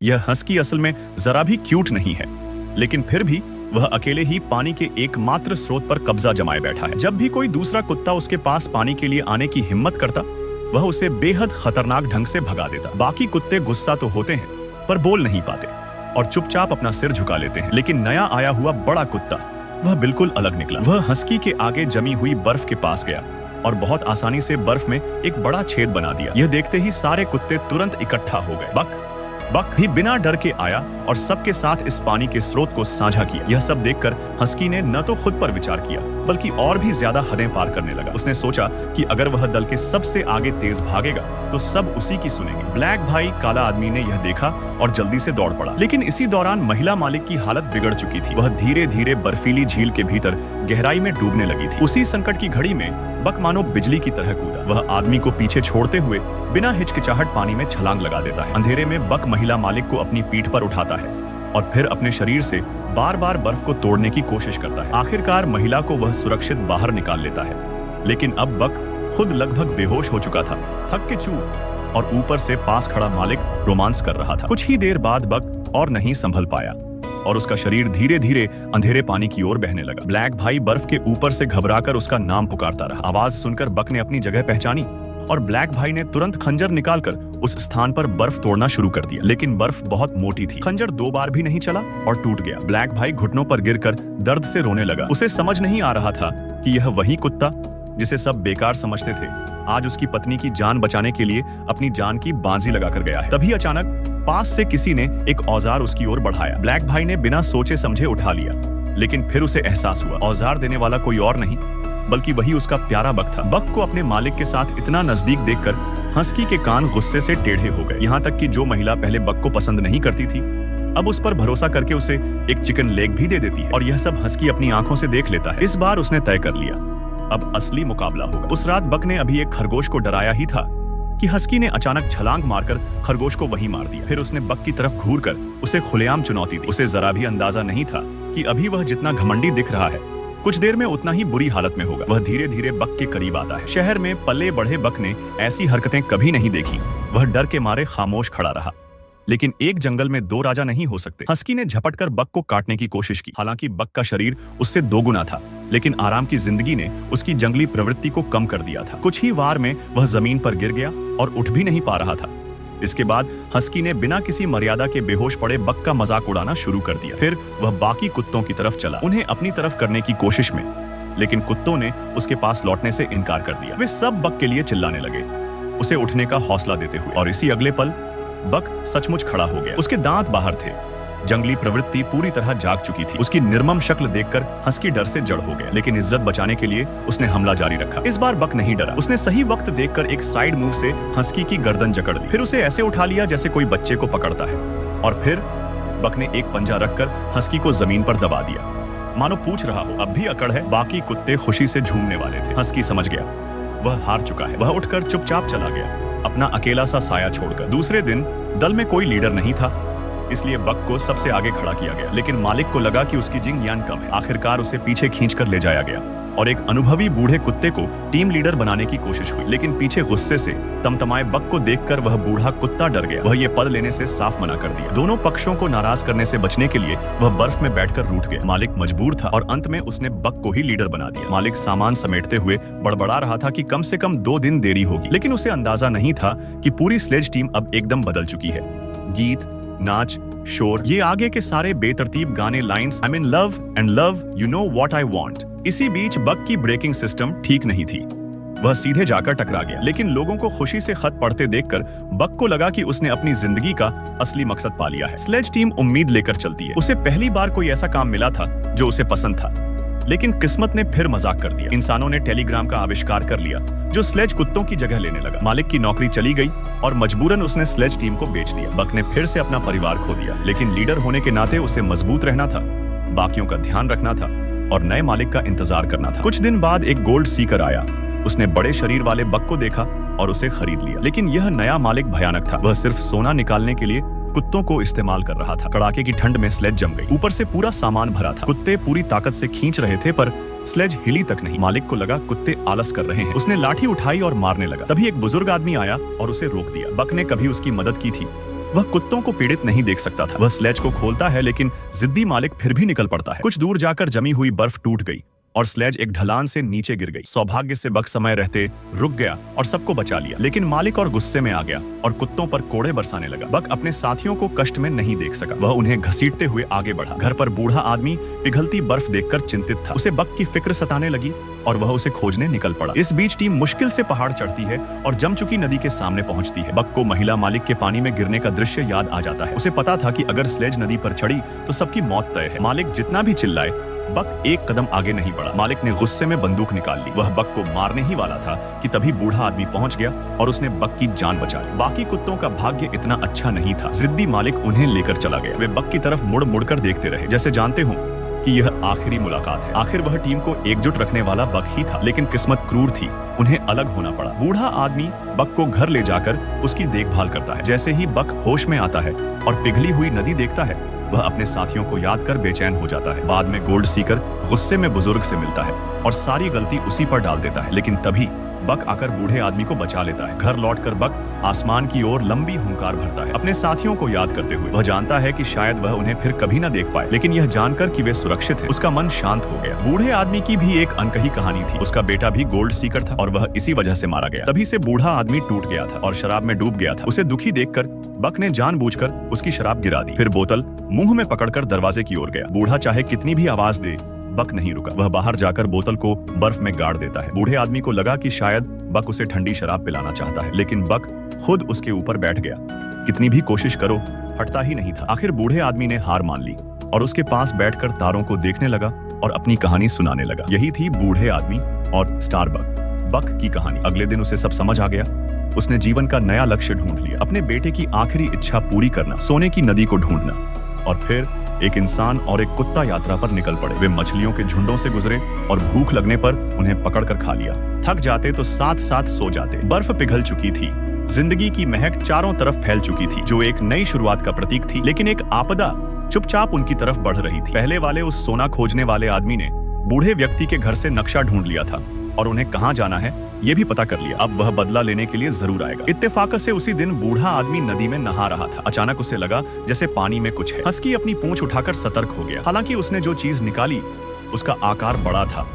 यह हस्की असल में जरा भी क्यूट नहीं है, लेकिन फिर भी वह अकेले ही पानी के एकमात्र स्रोत पर कब्जा जमाए बैठा है। जब भी कोई दूसरा कुत्ता उसके पास पानी के लिए आने की हिम्मत करता, वह उसे बेहद खतरनाक ढंग से भगा देता। बाकी कुत्ते गुस्सा तो होते हैं, पर बोल नहीं पाते और चुपचाप अपना सिर झुका लेते हैं। लेकिन नया आया हुआ बड़ा कुत्ता वह बिल्कुल अलग निकला। वह हस्की के आगे जमी हुई बर्फ के पास गया और बहुत आसानी से बर्फ में एक बड़ा छेद बना दिया। यह देखते ही सारे कुत्ते तुरंत इकट्ठा हो गए। बक भी बिना डर के आया और सबके साथ इस पानी के स्रोत को साझा किया। यह सब देखकर हस्की ने न तो खुद पर विचार किया, बल्कि और भी ज्यादा हदें पार करने लगा। उसने सोचा कि अगर वह दल के सबसे आगे तेज भागेगा तो सब उसी की सुनेंगे। ब्लैक भाई काला आदमी ने यह देखा और जल्दी से दौड़ पड़ा। लेकिन इसी दौरान महिला मालिक की हालत बिगड़ चुकी थी। वह धीरे धीरे बर्फीली झील के भीतर गहराई में डूबने लगी थी। उसी संकट की घड़ी में बक मानो बिजली की तरह कूदा। वह आदमी को पीछे छोड़ते हुए बिना हिचकिचाहट पानी में छलांग लगा देता है। अंधेरे में बक महिला मालिक को अपनी पीठ पर उठाता है और फिर अपने शरीर से बार बार बर्फ को तोड़ने की कोशिश करता है। आखिरकार महिला को वह सुरक्षित बाहर निकाल लेता है। लेकिन अब बक खुद लगभग बेहोश हो चुका था, थक के चूर, और ऊपर से पास खड़ा मालिक रोमांस कर रहा था। कुछ ही देर बाद बक और नहीं संभल पाया और उसका शरीर धीरे धीरे अंधेरे पानी की ओर बहने लगा। ब्लैक भाई बर्फ के ऊपर से घबराकर उसका नाम पुकारता रहा। आवाज सुनकर बक ने अपनी जगह पहचानी और ब्लैक भाई ने तुरंत खंजर निकालकर उस स्थान पर बर्फ तोड़ना शुरू कर दिया। लेकिन बर्फ बहुत मोटी थी। खंजर 2 बार भी नहीं चला और टूट गया। ब्लैक भाई घुटनों पर गिरकर दर्द से रोने लगा। उसे समझ नहीं आ रहा था कि यह वही कुत्ता जिसे सब बेकार समझते थे, आज उसकी पत्नी की जान बचाने के लिए अपनी जान की बाजी लगाकर गया है। तभी अचानक पास से किसी ने एक औजार उसकी ओर बढ़ाया। ब्लैक भाई ने बिना सोचे समझे उठा लिया, लेकिन फिर उसे एहसास हुआ औजार देने वाला कोई और नहीं बल्कि वही उसका प्यारा बक था। बक को अपने मालिक के साथ इतना नजदीक देखकर हस्की के कान गुस्से से टेढ़े हो गए। यहाँ तक कि जो महिला पहले बक को पसंद नहीं करती थी, अब उस पर भरोसा करके उसे एक चिकन लेग भी दे देती है। और यह सब हस्की अपनी आंखों से देख लेता है। इस बार उसने तय कर लिया, अब असली मुकाबला होगा। उस रात बक ने अभी एक खरगोश को डराया ही था कि हस्की ने अचानक छलांग मारकर खरगोश को वहीं मार दिया। फिर उसने बक की तरफ घूरकर उसे खुलेआम चुनौती दी। उसे जरा भी अंदाजा नहीं था कि अभी वह जितना घमंडी दिख रहा है, कुछ देर में उतना ही बुरी हालत में होगा। वह धीरे धीरे बक के करीब आता है। शहर में पले बढ़े बक ने ऐसी हरकतें कभी नहीं देखी। वह डर के मारे खामोश खड़ा रहा। लेकिन एक जंगल में 2 राजा नहीं हो सकते। हस्की ने झपटकर बक को काटने की कोशिश की। हालांकि बक का शरीर उससे 2 गुना था, लेकिन आराम की जिंदगी ने उसकी जंगली प्रवृत्ति को कम कर दिया था। कुछ ही वार में वह जमीन पर गिर गया और उठ भी नहीं पा रहा था। इसके बाद हस्की ने बिना किसी मर्यादा के बेहोश पड़े बक का मजाक उड़ाना शुरू कर दिया। फिर वह बाकी कुत्तों की तरफ चला, उन्हें अपनी तरफ करने की कोशिश में, लेकिन कुत्तों ने उसके पास लौटने से इनकार कर दिया। वे सब बक के लिए चिल्लाने लगे, उसे उठने का हौसला देते हुए। और इसी अगले पल बक सचमुच खड़ा हो गया। उसके दांत बाहर थे, जंगली प्रवृत्ति पूरी तरह जाग चुकी थी। उसकी निर्मम शक्ल देखकर हस्की डर से जड़ हो गया, लेकिन इज्जत बचाने के लिए उसने हमला जारी रखा। इस बार बक नहीं डरा। उसने सही वक्त देखकर एक साइड मूव से हस्की की गर्दन जकड़ ली। फिर उसे ऐसे उठा लिया जैसे कोई बच्चे को पकड़ता है, और फिर बक ने एक पंजा रखकर हस्की को जमीन पर दबा दिया, मानो पूछ रहा हो अब भी अकड़ है। बाकी कुत्ते खुशी से झूमने वाले थे। हस्की समझ गया वह हार चुका है। वह उठकर चुपचाप चला गया, अपना अकेला सा साया छोड़कर। दूसरे दिन दल में कोई लीडर नहीं था, इसलिए बक को सबसे आगे खड़ा किया गया। लेकिन मालिक को लगा कि उसकी जिंग यान कम है। आखिरकार उसे पीछे खींचकर ले जाया गया और एक अनुभवी बूढ़े कुत्ते को टीम लीडर बनाने की कोशिश हुई। लेकिन पीछे गुस्से से तमतमाए बक को देखकर वह बूढ़ा कुत्ता डर गया। वह ये पद लेने से साफ मना कर दिया। दोनों पक्षों को नाराज करने से बचने के लिए वह बर्फ में बैठकर रूठ गया। मालिक मजबूर था और अंत में उसने बक को ही लीडर बना दिया। मालिक सामान समेटते हुए बड़बड़ा रहा था कि कम से कम 2 दिन देरी होगी, लेकिन उसे अंदाजा नहीं था कि पूरी स्लेज टीम अब एकदम बदल चुकी है। गीत, नाच, शोर, ये आगे के सारे बेतरतीब गाने, lines, I mean love and love you know what I want. इसी बीच बक की ब्रेकिंग सिस्टम ठीक नहीं थी। वह सीधे जाकर टकरा गया। लेकिन लोगों को खुशी से खत पढ़ते देखकर बक को लगा कि उसने अपनी जिंदगी का असली मकसद पा लिया है। स्लेज टीम उम्मीद लेकर चलती है। उसे पहली बार कोई ऐसा काम मिला था जो उसे पसंद था, लेकिन किस्मत ने फिर मजाक कर दिया। इंसानों ने टेलीग्राम का आविष्कार कर लिया जो स्लेज कुत्तों की जगह लेने लगा। मालिक की नौकरी चली गई और मजबूरन उसने स्लेज टीम को बेच दिया। बक ने फिर से अपना परिवार खो दिया, लेकिन लीडर होने के नाते उसे मजबूत रहना था, बाकियों का ध्यान रखना था और नए मालिक का इंतजार करना था। कुछ दिन बाद एक गोल्ड सीकर आया। उसने बड़े शरीर वाले बक को देखा और उसे खरीद लिया। लेकिन यह नया मालिक भयानक था। वह सिर्फ सोना निकालने के लिए कुत्तों को इस्तेमाल कर रहा था। कड़ाके की ठंड में स्लेज जम गई। ऊपर से पूरा सामान भरा था। कुत्ते पूरी ताकत से खींच रहे थे पर स्लेज हिली तक नहीं। मालिक को लगा कुत्ते आलस कर रहे हैं। उसने लाठी उठाई और मारने लगा। तभी एक बुजुर्ग आदमी आया और उसे रोक दिया। बक ने कभी उसकी मदद की थी, वह कुत्तों को पीड़ित नहीं देख सकता था। वह स्लेज को खोलता है, लेकिन जिद्दी मालिक फिर भी निकल पड़ता है। कुछ दूर जाकर जमी हुई बर्फ टूट गई और स्लेज एक ढलान से नीचे गिर गई। सौभाग्य से बक समय रहते रुक गया और सबको बचा लिया, लेकिन मालिक और गुस्से में आ गया और कुत्तों पर कोड़े बरसाने लगा। बक अपने साथियों को कष्ट में नहीं देख सका। वह उन्हें घसीटते हुए आगे बढ़ा। घर पर बूढ़ा आदमी पिघलती बर्फ देखकर चिंतित था। उसे बक की फिक्र सताने लगी और वह उसे खोजने निकल पड़ा। इस बीच टीम मुश्किल से पहाड़ चढ़ती है और जम चुकी नदी के सामने पहुंचती है। बक को महिला मालिक के पानी में गिरने का दृश्य याद आ जाता है। उसे पता था कि अगर स्लेज नदी पर चढ़ी तो सबकी मौत तय है। मालिक जितना भी चिल्लाए, बक एक कदम आगे नहीं बढ़ा। मालिक ने गुस्से में बंदूक निकाल ली। वह बक को मारने ही वाला था कि तभी बूढ़ा आदमी पहुंच गया और उसने बक की जान बचा ली। बाकी कुत्तों का भाग्य इतना अच्छा नहीं था। जिद्दी मालिक उन्हें लेकर चला गया। वे बक की तरफ मुड़ मुड़कर देखते रहे, जैसे जानते हो कि यह आखिरी मुलाकात है। आखिर वह टीम को एकजुट रखने वाला बक ही था, लेकिन किस्मत क्रूर थी। उन्हें अलग होना पड़ा। बूढ़ा आदमी बक को घर ले जाकर उसकी देखभाल करता है। जैसे ही बक होश में आता है और पिघली हुई नदी देखता है, वह अपने साथियों को याद कर बेचैन हो जाता है। बाद में गोल्ड सीकर गुस्से में बुजुर्ग से मिलता है और सारी गलती उसी पर डाल देता है, लेकिन तभी बक आकर बूढ़े आदमी को बचा लेता है। घर लौटकर बक आसमान की ओर लंबी हुंकार भरता है, अपने साथियों को याद करते हुए। वह जानता है कि शायद वह उन्हें फिर कभी न देख पाए, लेकिन यह जानकर कि वे सुरक्षित हैं, उसका मन शांत हो गया। बूढ़े आदमी की भी एक अनकही कहानी थी। उसका बेटा भी गोल्ड सीकर था और वह इसी वजह से मारा गया। तभी से बूढ़ा आदमी टूट गया था और शराब में डूब गया था। उसे दुखी देखकर बक ने जानबूझकर उसकी शराब गिरा दी, फिर बोतल मुंह में पकड़कर दरवाजे की ओर गया। बूढ़ा चाहे कितनी भी आवाज दे, बक नहीं रुका। वह बाहर जाकर बोतल को बर्फ में गाड़ देता है। बूढ़े आदमी को लगा कि शायद बक उसे ठंडी शराब पिलाना चाहता है, लेकिन बक खुद उसके ऊपर बैठ गया। कितनी भी कोशिश करो, हटता ही नहीं था। आखिर बूढ़े आदमी ने हार मान ली और उसके पास बैठकर तारों को देखने लगा और अपनी कहानी सुनाने लगा। यही थी बूढ़े आदमी और स्टारबक। बक की कहानी। अगले दिन उसे सब समझ आ गया। उसने जीवन का नया लक्ष्य ढूंढ लिया, अपने बेटे की आखिरी इच्छा पूरी करना, सोने की नदी को ढूंढना। और फिर एक इंसान और एक कुत्ता यात्रा पर निकल पड़े। वे मछलियों के झुंडों से गुजरे और भूख लगने पर उन्हें पकड़कर खा लिया। थक जाते तो साथ साथ सो जाते। बर्फ पिघल चुकी थी। जिंदगी की महक चारों तरफ फैल चुकी थी, जो एक नई शुरुआत का प्रतीक थी। लेकिन एक आपदा चुपचाप उनकी तरफ बढ़ रही थी। पहले वाले उस सोना खोजने वाले आदमी ने बूढ़े व्यक्ति के घर से नक्शा ढूंढ लिया था और उन्हें कहां जाना है ये भी पता कर लिया। अब वह बदला लेने के लिए जरूर आएगा। इत्तेफाक से उसी दिन बूढ़ा आदमी नदी में नहा रहा था। अचानक उसे लगा जैसे पानी में कुछ है। हस्की अपनी पूंछ उठाकर सतर्क हो गया। हालांकि उसने जो चीज निकाली उसका आकार बड़ा था,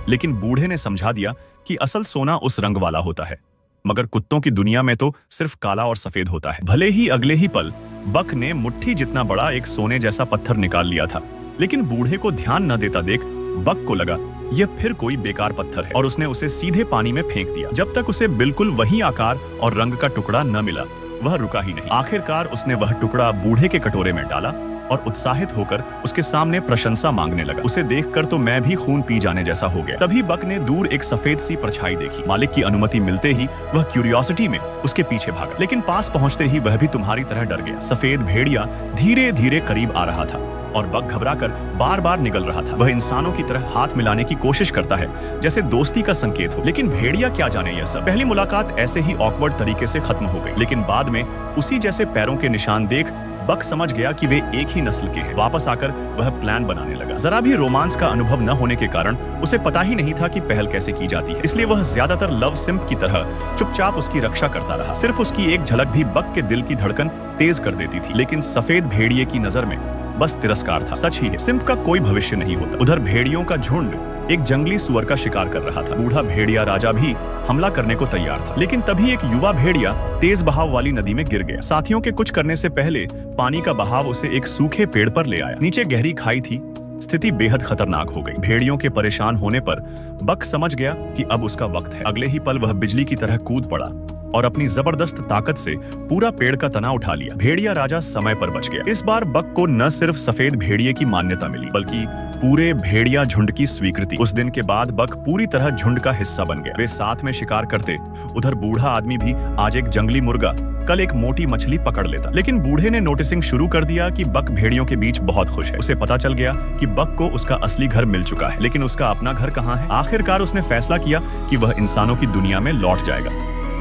लेकिन बूढ़े ने समझा दिया कि असल सोना उस रंग वाला होता है, मगर कुत्तों की दुनिया में तो सिर्फ काला और सफेद होता है। भले ही अगले ही पल बक ने मुट्ठी जितना बड़ा एक सोने जैसा पत्थर निकाल लिया था, लेकिन बूढ़े को ध्यान न देता देख बक को लगा यह फिर कोई बेकार पत्थर है और उसने उसे सीधे पानी में फेंक दिया। जब तक उसे बिल्कुल वही आकार और रंग का टुकड़ा न मिला, वह रुका ही नहीं। आखिरकार उसने वह टुकड़ा बूढ़े के कटोरे में डाला और उत्साहित होकर उसके सामने प्रशंसा मांगने लगा। उसे देखकर तो मैं भी खून पी जाने जैसा हो गया। तभी बक ने दूर एक सफेद सी परछाई देखी। मालिक की अनुमति मिलते ही वह क्यूरियोसिटी में उसके पीछे भागा, लेकिन पास पहुंचते ही वह भी तुम्हारी तरह डर गया। सफेद भेड़िया धीरे धीरे करीब आ रहा था और बक घबराकर बार बार निगल रहा था। वह इंसानों की तरह हाथ मिलाने की कोशिश करता है, जैसे दोस्ती का संकेत हो, लेकिन भेड़िया क्या जाने यह सब। पहली मुलाकात ऐसे ही ऑकवर्ड तरीके से खत्म हो गई, लेकिन बाद में उसी जैसे पैरों के निशान देख बक समझ गया कि वे एक ही नस्ल के हैं। वापस आकर वह प्लान बनाने लगा। जरा भी रोमांस का अनुभव न होने के कारण उसे पता ही नहीं था कि पहल कैसे की जाती है, इसलिए वह ज्यादातर लव सिम्प की तरह चुपचाप उसकी रक्षा करता रहा। सिर्फ उसकी एक झलक भी बक के दिल की धड़कन तेज कर देती थी, लेकिन सफेद भेड़िए की नजर में बस तिरस्कार था। सच ही है, सिम्प का कोई भविष्य नहीं होता। उधर भेड़ियों का झुंड एक जंगली सुअर का शिकार कर रहा था। बूढ़ा भेड़िया राजा भी हमला करने को तैयार था, लेकिन तभी एक युवा भेड़िया तेज बहाव वाली नदी में गिर गया। साथियों के कुछ करने से पहले पानी का बहाव उसे एक सूखे पेड़ पर ले आया। नीचे गहरी खाई थी। स्थिति बेहद खतरनाक हो गई। भेड़ियों के परेशान होने पर बक समझ गया कि अब उसका वक्त है। अगले ही पल वह बिजली की तरह कूद पड़ा और अपनी जबरदस्त ताकत से पूरा पेड़ का तना उठा लिया। भेड़िया राजा समय पर बच गया। इस बार बक को न सिर्फ सफेद भेड़िए की मान्यता मिली, बल्कि पूरे भेड़िया झुंड की स्वीकृति। उस दिन के बाद बक पूरी तरह झुंड का हिस्सा बन गया। वे साथ में शिकार करते। उधर बूढ़ा आदमी भी आज एक जंगली मुर्गा, कल एक मोटी मछली पकड़ लेता। लेकिन बूढ़े ने नोटिसिंग शुरू कर दिया कि बक भेड़ियों के बीच बहुत खुश है। उसे पता चल गया कि बक को उसका असली घर मिल चुका है, लेकिन उसका अपना घर कहाँ है। आखिरकार उसने फैसला किया कि वह इंसानों की दुनिया में लौट जाएगा,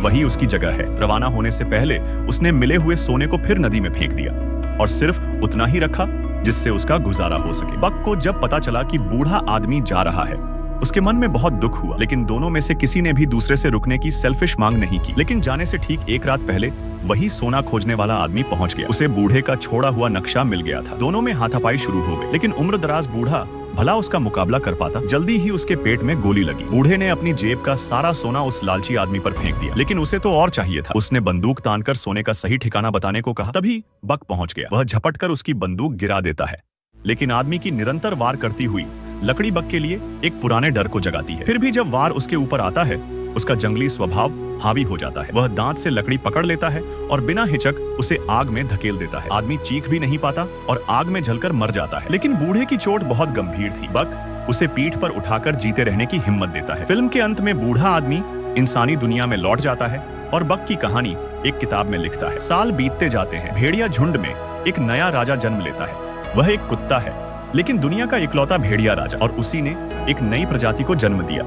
वही उसकी जगह है। रवाना होने से पहले उसने मिले हुए सोने को फिर नदी में फेंक दिया और सिर्फ उतना ही रखा जिससे उसका गुजारा हो सके। बक को जब पता चला कि बूढ़ा आदमी जा रहा है, उसके मन में बहुत दुख हुआ, लेकिन दोनों में से किसी ने भी दूसरे से रुकने की सेल्फिश मांग नहीं की। लेकिन जाने से ठीक एक रात पहले वही सोना खोजने वाला आदमी पहुंच गया। उसे बूढ़े का छोड़ा हुआ नक्शा मिल गया था। दोनों में हाथापाई शुरू हो गई, लेकिन उम्रदराज बूढ़ा भला उसका मुकाबला कर पाता। जल्दी ही उसके पेट में गोली लगी। बूढ़े ने अपनी जेब का सारा सोना उस लालची आदमी पर फेंक दिया, लेकिन उसे तो और चाहिए था। उसने बंदूक तानकर सोने का सही ठिकाना बताने को कहा। तभी बक पहुंच गया। वह झपट कर उसकी बंदूक गिरा देता है, लेकिन आदमी की निरंतर वार करती हुई लकड़ी बक के लिए एक पुराने डर को जगाती है। फिर भी जब वार उसके ऊपर आता है, उसका जंगली स्वभाव हावी हो जाता है। वह दांत से लकड़ी पकड़ लेता है और बिना हिचक उसे आग में धकेल देता है। आदमी चीख भी नहीं पाता और आग में जलकर मर जाता है। लेकिन बूढ़े की चोट बहुत गंभीर थी। बक उसे पीठ पर उठाकर जीते रहने की हिम्मत देता है। फिल्म के अंत में बूढ़ा आदमी इंसानी दुनिया में लौट जाता है और बक की कहानी एक किताब में लिखता है। साल बीतते जाते हैं। भेड़िया झुंड में एक नया राजा जन्म लेता है। वह एक कुत्ता है, लेकिन दुनिया का इकलौता भेड़िया राजा, और उसी ने एक नई प्रजाति को जन्म दिया।